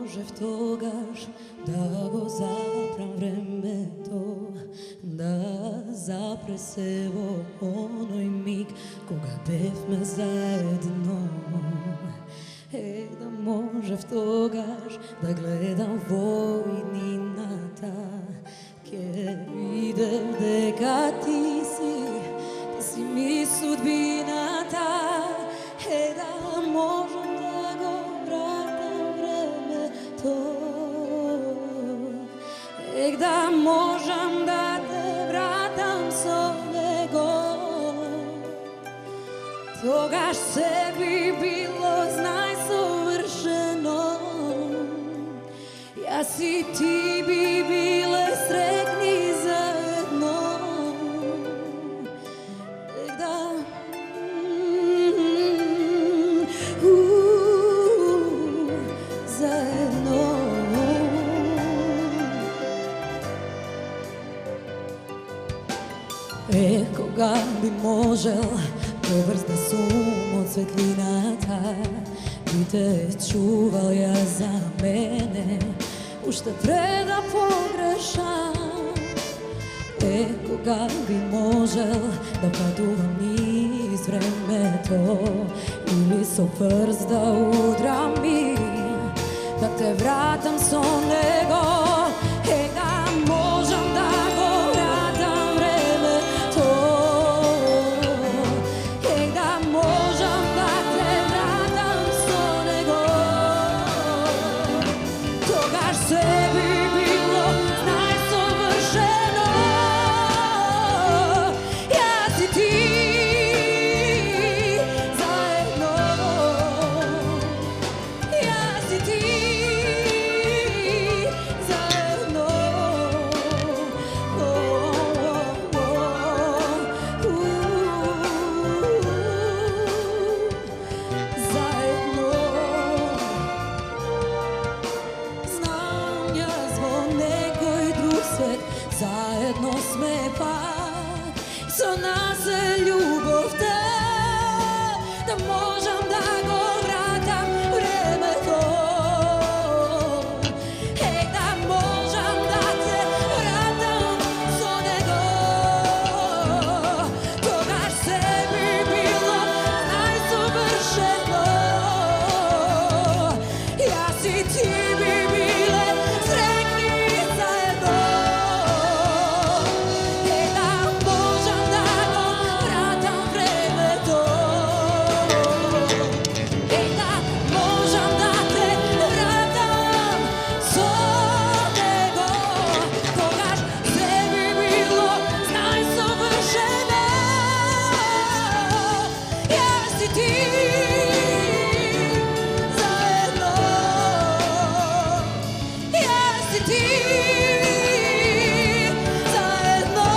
можев тогаш да го запрам времето, да запресе во оној миг кога бевме заедно. Да можев тогаш да гледам во иднината, ке видев дека ти си ми судбината. Да можам да го вратам времето, да можам да те вратам со него. Тогаш се би било најсовршено, јас и ти би биле среќни заедно. Кога би можел побрз да сум од светлината, би те чувал ја за мене, уште пред да погрешам. Кога би можел да патувам низ времето, или со прст да удрам и да те вратам со него. Да можам да го вратам времето, да можам да те вратам со него. Тогаш се би било најсовршено, јас и ти заедно, јас и ти заедно. Заедно. Знам јас во некој друг свет, заедно сме пак, со нас е љубовта. Да можам да го вратам времето, да можам да те вратам со него. Тогаш се би било најсовршено, јас и ти би биле среќни заедно. Да можам да го вратам времето, да можам да те вратам со него. Тогаш се би било најсовршено, јас и ти заедно, јас и ти заедно.